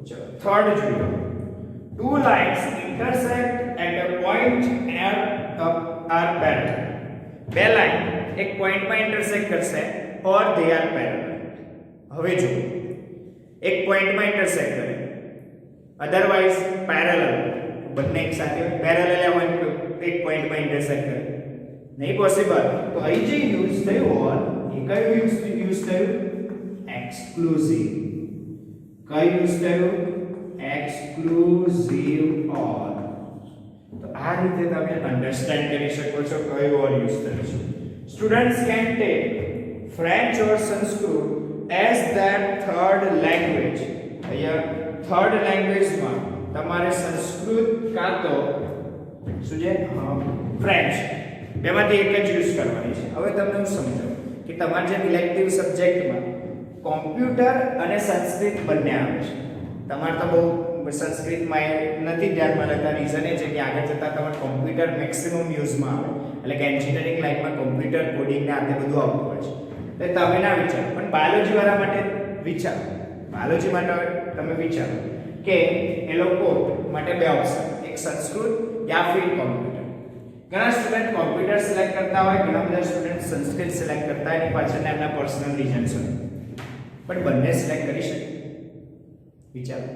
ચલો થર્ડ જોઈએ. Two lines intersect at a point are parallel. બે લાઈન એક પોઈન્ટમાં ઇન્ટરસેક્ટ કરશે or they are parallel. હવે જો એક પોઈન્ટમાં ઇન્ટરસેક્ટ કરે અધરવાઇઝ પેરેલલ, બંને એક સાથે પેરેલલ હોય એક પોઈન્ટમાં ઇન્ટરસેક્ટ કરે નહીં પોસિબલ. તો અહીં જે યુઝ થયું ઓર એ કયું યુઝ થયું? એક્સક્લુઝિવ. કયું યુઝ થયું? એક્સક્લુઝિવ ઓર. તો આ રીતે તમે અન્ડરસ્ટેન્ડ કરી શકો છો કયો ઓર યુઝ થયો છે. Students can take French or Sanskrit as there third language. અહીંયા થર્ડ લેંગ્વેજમાં તમારે સંસ્કૃત કાં તો શું છે ફ્રેન્ચ, બેમાંથી એક જ યુઝ કરવાની છે. હવે તમને હું સમજાવું કે તમારા જે ઇલેક્ટિવ સબ્જેક્ટમાં કોમ્પ્યુટર અને સંસ્કૃત બંને આવે છે. તમારે તો બહુ સંસ્કૃતમાં નથી ધ્યાનમાં લેતા. રીઝન એ છે કે આગળ જતાં તમારે કોમ્પ્યુટર મેક્સિમમ યુઝમાં આવે, એટલે કે એન્જિનિયરિંગ લાઈનમાં કોમ્પ્યુટર કોડિંગ ને આ બધું આવતું હોય છે. તો તમે ના વિચારો, પણ બાયોલોજી વાળા માટે વિચારો. બાયોલોજી માટે તમે વિચારો કે એ લોકો માટે બે ઓપ્શન, એક સંસ્કૃત યા ફિર કોમ્પ્યુટર. ઘણા સ્ટુડન્ટ કોમ્પ્યુટર સિલેક્ટ કરતા હોય, ઘણા બધા સ્ટુડન્ટ સંસ્કૃત સિલેક્ટ કરતા હોય, એની પાછળના એમના પર્સનલ રીઝન્સ હોય. પણ બંને સિલેક્ટ કરી શકે? વિચારો.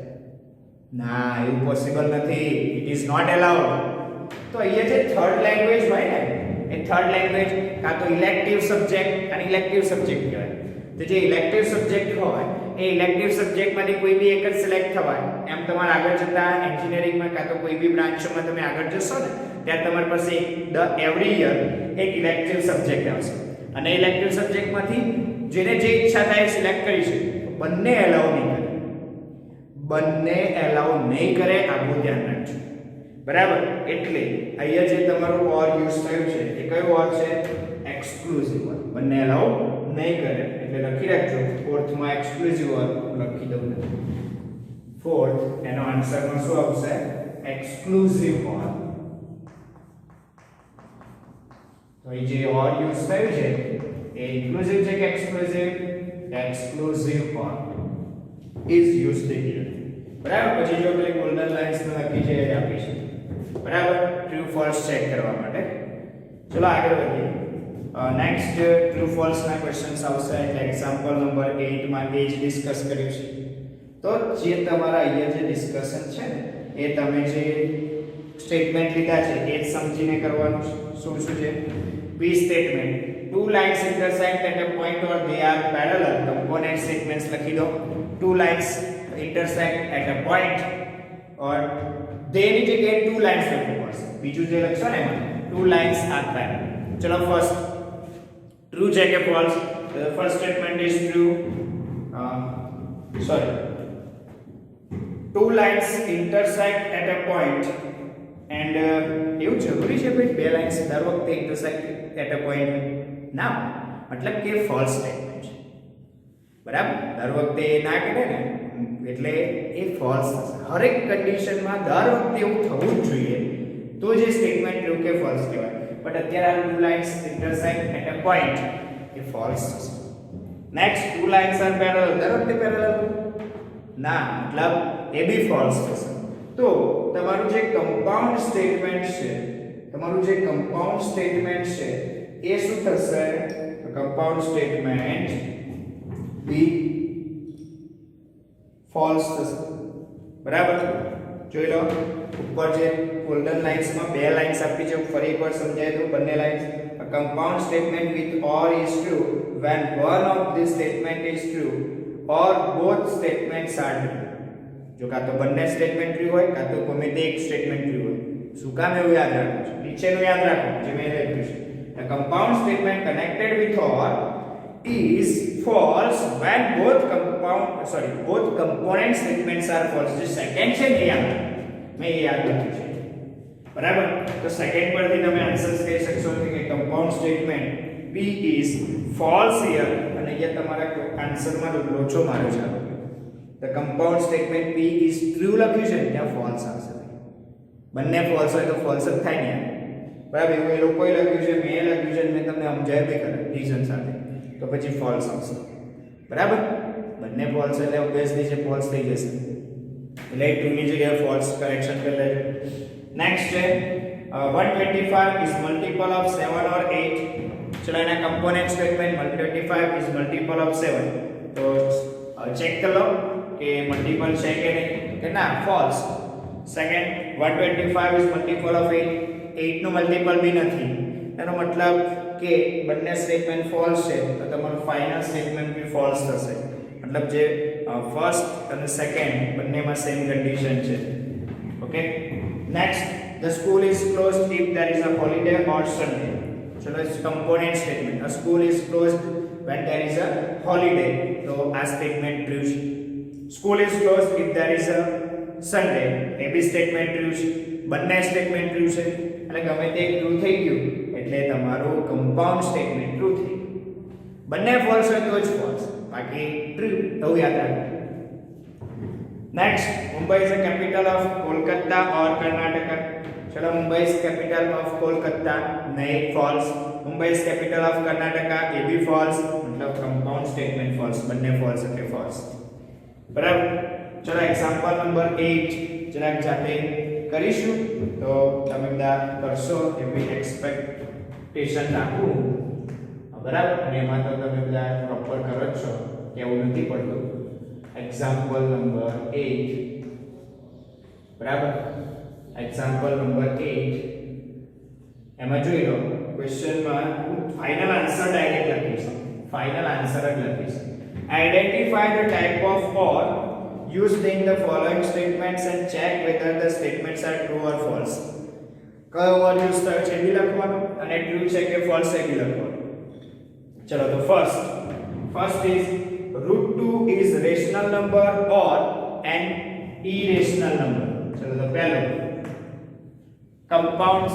ના, એવું પોસિબલ નથી. It is not allowed. તો અહીંયા જે થર્ડ લેંગ્વેજ હોય ને, એ થર્ડ લેંગ્વેજ કાં તો ઇલેક્ટિવ સબ્જેક્ટ અને ઇલેક્ટિવ સબ્જેક્ટ કહેવાય. તો જે ઇલેક્ટિવ સબ્જેક્ટ હોય એ ઇલેક્ટિવ સબ્જેક્ટમાંથી કોઈ બી એક જ સિલેક્ટ થવાય. એમ તમારે આગળ જતા એન્જિનિયરિંગમાં કાં તો કોઈ બી બ્રાન્ચમાં તમે આગળ જશો ને ત્યારે તમારી પાસે એવરી યર એક ઇલેક્ટિવ સબ્જેક્ટ આવશે અને ઇલેક્ટિવ સબ્જેક્ટમાંથી જેને જે ઈચ્છા થાય સિલેક્ટ કરી શકે. બંને એલાઉ નહીં કરે. બંને એલાઉ નહીં કરે, આવું ધ્યાન રાખજો. બરાબર? એટલે અહીંયા જે તમારો ઓર યુઝ થયું છે એ કયો ઓર છે? એક્સક્લુઝિવ ઓર. બંને એલાઉ નહીં કરે એટલે લખી રાખજો. ફોર્થ માં એક્સક્લુઝિવ ઓર લખી દઉં. ફોર્થ એનો આન્સરમાં શું આવશે? એક્સક્લુઝિવ ઓર. તો એ જે ઓર યુઝ થયું છે એ ઇન્ક્લુઝિવ છે કે exclusive? Exclusive or is used here. બરાબર? પછી જો પેલી ગોલ્ડન લાઇન્સ લખી છે એ આપી છે. બરાબર? ટ્રુ ફોલ્સ ચેક કરવા માટે. ચલો આગળ વધીએ. નેક્સ્ટ ટ્રુ ફોલ્સ ના ક્વેશ્ચન્સ આવશે એટલે એક્ઝામ્પલ નંબર 8 માં એ જ ડિસ્કસ કર્યું છે. તો જે તમારા અહીંયા જે ડિસ્કશન છે ને એ તમે જે સ્ટેટમેન્ટ લીધા છે એ જ સમજીને કરવાનું છે. શું છે? P statement. Two lines intersect at a point or they are parallel. Component statements લખી દો. Two lines intersect at a point or they ની જગ્યાએ two lines લખવું પડશે. બીજું જે લખશો ને એમાં two lines are parallel. ચલો ફર્સ્ટ true છે કે false? The first statement is true. Two lines intersect at a point and એવું જરૂરી છે ભાઈ બે લાઇન્સ દર વખતે intersect at a point? ના, મતલબ કે false statement છે. બરાબર? દર વખતે ના કરે ને એટલે એ false થશે. હરેક કન્ડિશનમાં દર વખતે એવું થવું જ જોઈએ તો જે સ્ટેટમેન્ટ ટ્રુ કે false કહેવાય. બટ અત્યારે આ two lines intersect at a point A false થશે. Next two lines are parallel. દર વખતે parallel ના, મતલબ એ બી false થશે. તો તમારું જે કમ્પાઉન્ડ સ્ટેટમેન્ટ છે એ શું થશે? કમ્પાઉન્ડ સ્ટેટમેન્ટ બી ફોલ્સ થશે. બરાબર? જોઈ લો ઉપર જે ગોલ્ડન લાઇન્સ માં બે લાઇન્સ આપી છે, ફરી એકવાર સમજાય તો બંને lines. A compound statement with or is true when one of this statement is true or both statements are true. જો કાં તો બંને સ્ટેટમેન્ટ ટ્રુ હોય કાં તો ગમે તે એક સ્ટેટમેન્ટ ટ્રુ હોય. શું કામ એવું યાદ રાખવું છે? નીચેનું યાદ રાખો જે મેં લખ્યું છે. The compound statement connected with or is false when both component statements are false. જે સેકન્ડ છે ને યાદ મેં યાદ રાખ્યું છે. બરાબર? તો સેકન્ડ પરથી તમે આન્સર્સ કહી શકશો કે compound statement P is false here અને અહીંયા તમારા આન્સરમાં લોચો માર્યો છે. The compound statement P is true લખ્યું છે ત્યાં false આવશે. બંને false હોય તો false જ થાય ને. બરાબર? એવું એ લોકોએ લખ્યું છે, મેં લખ્યું છે, મેં તમને સમજાવ્યું બી ખરું રીઝન સાથે. તો પછી false આવશે. બરાબર? બંને false એટલે ઓબ્વિયસલી છે false થઈ જશે. એટલે true ની જગ્યાએ false કરેક્શન કરી લેજો. નેક્સ્ટ છે 125 is multiple of 7 or 8. ચલો એના component statement 125 is multiple of 7. તો ચેક કરી લો કે મલ્ટીપલ છે કે નહીં. કે ના, false. Second 125 is multiple of 8. 8 નું મલ્ટીપલ બી નથી. એનો મતલબ કે બંને સ્ટેટમેન્ટ false છે તો તમારું ફાઇનલ સ્ટેટમેન્ટ બી false થશે. મતલબ જે ફર્સ્ટ અને સેકન્ડ બંનેમાં સેમ કન્ડિશન છે. Okay? Next the school is closed if there is a holiday or Sunday. ચલો component statement a school is closed when there is a holiday. તો આ statement true છે. School is closed if there is a Sunday. એ બી statement true છે. બંને statement true છે એટલે ગમે તે ટ્રુ થઈ ગયું એટલે તમારું કમ્પાઉન્ડ સ્ટેટમેન્ટ ટ્રુ થઈ ગયું. બંને ફોલ્સ હોય તો જ ફોલ્સ, બાકી ટ્રુ. એવું યાદ રાખો. Next Mumbai is a capital of Kolkata or Karnataka. ચલો Mumbai is capital of Kolkata, નહીં, false. Mumbai is capital of Karnataka, એ બી ફોલ્સ. મતલબ કમ્પાઉન્ડ સ્ટેટમેન્ટ ફોલ્સ, બંને ફોલ્સ એટલે ફોલ્સ. બરાબર? ચલો એક્ઝામ્પલ નંબર 8 જરાક જાતે કરીશું તો તમે બધા કરશો એવી એક્સપેક્ટેશન રાખું બરાબર અને એમાં તો તમે બધા પ્રોપર કરો જ છો કે એવું નથી પડતું એક્ઝામ્પલ નંબર 8 બરાબર એક્ઝામ્પલ નંબર 8 એમાં જોઈ લો ક્વેશ્ચનમાં ફાઇનલ આન્સર ડાયરેક્ટ લખીશ ફાઇનલ આન્સર જ લખીશ identify the type of or used in the following statements and check whether the statements are true or false કયો ઓર યુઝ થયો છે એ લખવાનું અને ટ્રુ છે કે ફોલ્સ છે એ લખવાનું ચલો તો first is √2 is rational number or an irrational number ચલો તો પહેલો કમ્પાઉન્ડ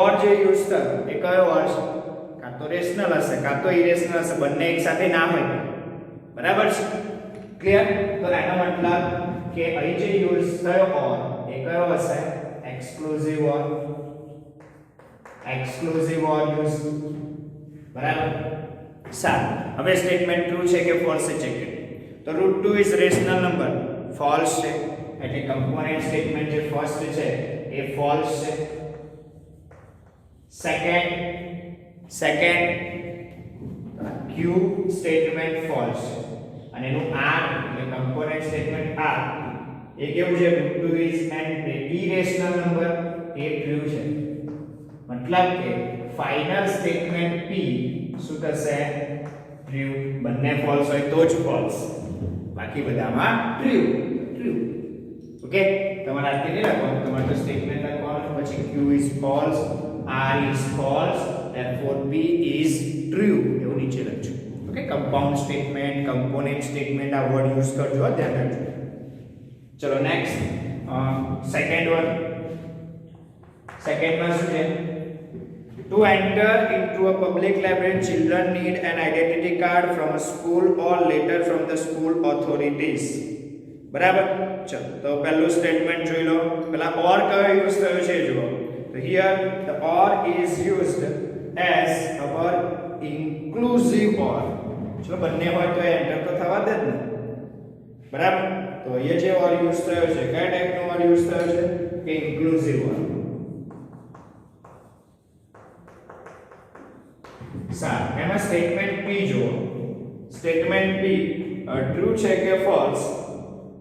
ઓર જે યુઝ થયો એ કયો ઓર છે કાં તો રેશનલ હશે કાં તો ઇરેશનલ હશે બંને એક સાથે ના હોય બરાબર છે ક્લિયર તો એનો મતલબ કે અહીં જે યુઝ થયો ઓર એ કયો હશે એક્સક્લુઝિવ ઓર યુઝ બરાબર સારું હવે સ્ટેટમેન્ટ ટ્રુ છે કે ફોલ્સ છે ચેક કરીએ તો √2 ઇઝ રેશનલ નંબર ફોલ્સ છે એટલે કમ્પોનન્ટ સ્ટેટમેન્ટ જે ફર્સ્ટ છે એ ફોલ્સ છે સેકન્ડ Q સ્ટેટમેન્ટ ફોલ્સ અને એનું R એટલે કમ્પોનન્ટ સ્ટેટમેન્ટ R એ કેવું છે √2 ઇઝ એન ઇરેશનલ નંબર એ ટ્રુ છે મતલબ કે ફાઇનલ સ્ટેટમેન્ટ P શું થશે ટ્રુ બંને ફોલ્સ હોય તો જ ફોલ્સ બાકી બધામાં ટ્રુ ઓકે તમારે આ રીતે લખવાનું તમારે તો સ્ટેટમેન્ટ લખવાનું પછી Q is false R is false therefore P is true એવું નીચે લખજો okay compound statement component statement આ વર્ડ યુઝ કરજો ધ્યાન રાખજો ચલો નેક્સ્ટ સેકન્ડ માં શું છે to enter into a public library children need an identity card from a school or letter from the school authorities બરાબર ચલો તો પહેલું સ્ટેટમેન્ટ જોઈ લો પહેલા ઓર કયો યુઝ થયો છે જુઓ તો here the or is used as our inclusive or ચલો બંને હોય તો એન્ટર તો થવા દે જ ને બરાબર તો અહીંયા જે or યુઝ થયો છે કયા ટાઈપનો or યુઝ થયો છે કે ઇન્ક્લુઝિવ or સારું એમાં સ્ટેટમેન્ટ P જો સ્ટેટમેન્ટ P ટ્રુ છે કે ફોલ્સ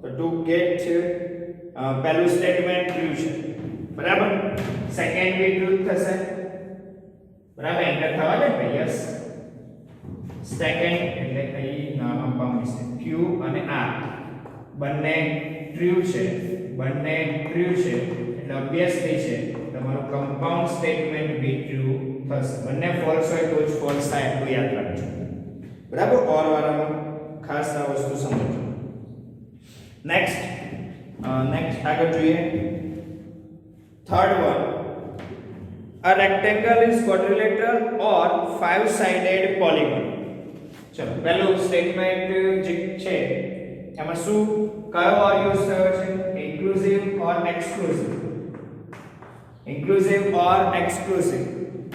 તો ટુ ગેટ પહેલું સ્ટેટમેન્ટ ટ્રુ છે બરાબર સેકન્ડ બી ટ્રુ થશે બરાબર એન્ટર થવા દે ને યસ સેકન્ડ એટલે અહીં નામ આપવાનું છે Q અને R બંને ટ્રુ છે એટલે ઓબ્વિયસલી છે તમારું કમ્પાઉન્ડ સ્ટેટમેન્ટ બી ટ્રુ થશે બંને ફોલ્સ હોય તો જ ફોલ્સ થાય એટલું યાદ રાખજો બરાબર ઓર વાળામાં ખાસ આ વસ્તુ સમજો નેક્સ્ટ આગળ જોઈએ third one a rectangle is quadrilateral or five-sided polygon ચલો પહેલું સ્ટેટમેન્ટ જે છે એમાં શું કયો ઓર યુઝ થયો છે ઇન્ક્લુઝિવ ઓર એક્સક્લુઝિવ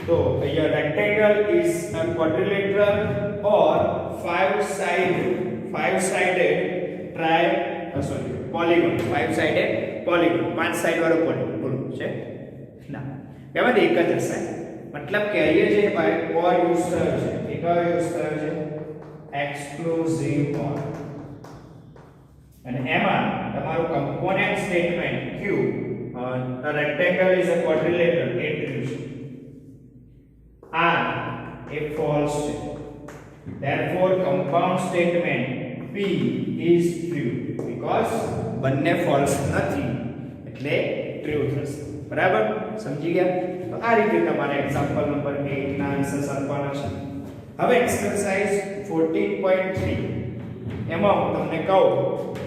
તો અહીંયા rectangle is a quadrilateral or five-sided polygon પાંચ સાઈડ વાળો પોલીગોન બોલો છે ના એમાં એક જ હશે મતલબ કે અહીંયા જે ઓર યુઝ થયો છે એ કયો યુઝ થયો છે એક્સક્લુઝિવ ઓર અને એમાં તમારું component statement Q a rectangle is a quadrilateral A true છે R એ ફોલ્સ છે therefore compound statement P is true because બંને ફોલ્સ નથી એટલે ટ્રુ થશે બરાબર સમજી ગયા તો આ રીતે તમારે એક્ઝામ્પલ નંબર 8 ના આન્સર્સ આપવાના છે હવે એક્સરસાઇઝ 14.3 એમાં હું તમને કહું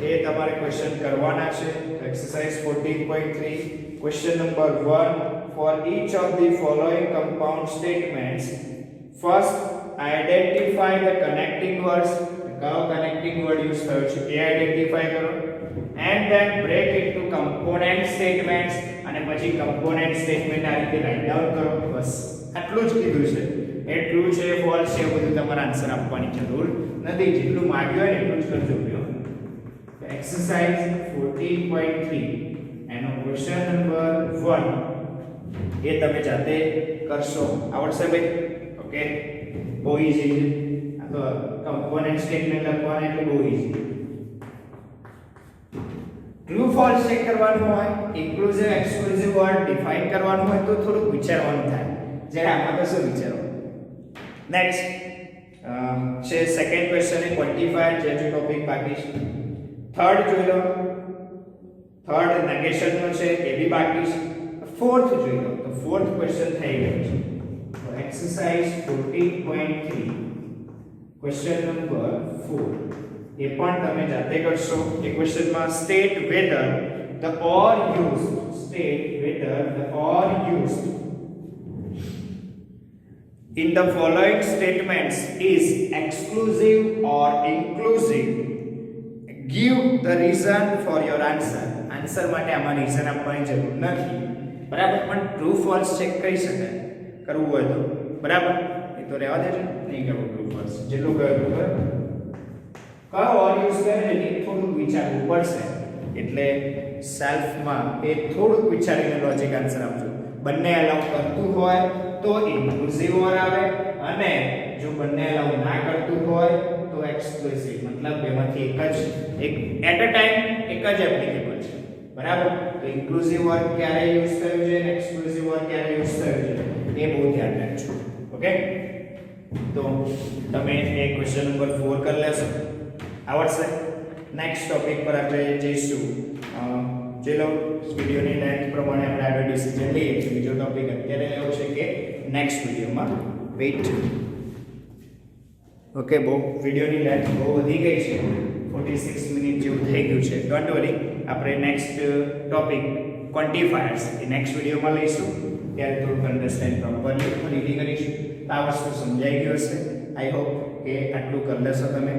એ તમારે ક્વેશ્ચન કરવાના છે exercise 14.3 question number 1 for each of the following compound statements first identify the connecting words કયો કનેક્ટિંગ વર્ડ યુઝ થયો છે એ આઈડેન્ટિફાઈ કરો and then break into component statements અને પછી component statement આ રીતે રાઈટ ડાઉન કરો બસ આટલું જ કીધું છે એ ટ્રુ છે ફોલ્સ છે બધું તમારે આન્સર આપવાની જરૂર નથી જેટલું માંગ્યું હોય ને એટલું જ કરજો એક્સરસાઇઝ 14.3 એનો ક્વેશ્ચન નંબર 1 એ તમે જાતે કરશો. આવડશે ભાઈ? ઓકે, બહુ ઈઝી છે. આ તો કમ્પોનન્ટ સ્ટેટમેન્ટ લખવાના એટલે બહુ ઈઝી. ટ્રુ ફોલ્સ ચેક કરવાનું હોય, ઇન્ક્લુઝિવ એક્સક્લુઝિવ વર્ડ ડિફાઇન કરવાનું હોય તો થોડું વિચારવાનું થાય. જ્યારે આમાં તો શું વિચારવાનું. નેક્સ્ટ છે સેકન્ડ ક્વેશ્ચન એ ક્વોન્ટિફાયર જે ટોપિક બાકી છે. થર્ડ જોઈ લો, થર્ડ નેગેશન નો છે એ બી બાકી છે. ફોર્થ જોઈ લો તો ફોર્થ ક્વેશ્ચન થઈ ગયો છે. તો એક્સરસાઇઝ 14.3 ક્વેશ્ચન નંબર 4 એ પણ તમે જાતે કરશો. એ ક્વેશ્ચનમાં state whether the or used, state whether the or used in the following statements is exclusive or inclusive. Give the reason for your answer. Answer માટે આમાં રીઝન આપવાની જરૂર નથી, બરાબર? પણ ટ્રુ ફોલ્સ ચેક કરી શકાય કરવું હોય તો, બરાબર? એ તો રહેવા દેજો, નહીં કરવું ટ્રુ ફોલ્સ. જેટલું કહ્યું બરાબર. કયો ઓર યુઝ કરે એટલે થોડુંક વિચારવું પડશે. એટલે સેલ્ફમાં એ થોડુંક વિચારીને લોજિક આન્સર આપજો. બંને અલાઉ કરતું હોય તો ઇન્ક્લુઝિવ ઓર આવે, અને જો બંને અલાઉ ના કરતું હોય તો એક્સક્લુઝિવ. મતલબ બેમાંથી એક એટ અ ટાઈમ એક જ એપ્લિકેબલ છે, બરાબર? તો ઇન્ક્લુઝિવ ઓર ક્યારે યુઝ થયું છે અને એક્સક્લુઝિવ ઓર ક્યારે યુઝ થયું છે એ બહુ ધ્યાન રાખજો. ઓકે, તો તમે એ ક્વેશ્ચન નંબર 4 કરી લેશો. આવડશે? નેક્સ્ટ ટોપિક પર આપણે જઈશું. ચલો, વિડિયોની લેન્થ પ્રમાણે આપણે આગળ ડિસિઝન લઈએ છીએ. બીજો ટોપિક અત્યારે લેવો છે કે નેક્સ્ટ વિડિયોમાં વેઇટ. ઓકે, બહુ વિડિયોની લેન્થ બહુ વધી ગઈ છે, 46 મિનિટ જેવું થઈ ગયું છે. ડોન્ટ વરી, આપણે નેક્સ્ટ ટોપિક ક્વોન્ટિફાયર્સ એ નેક્સ્ટ વિડિયોમાં લઈશું. ત્યારે થોડુંક અન્ડરસ્ટેન્ડ પ્રોપરલી રીડિંગ કરીશું. આ વસ્તુ સમજાઈ ગયું હશે. આઈ હોપ કે આટલું કરી લેશો તમે.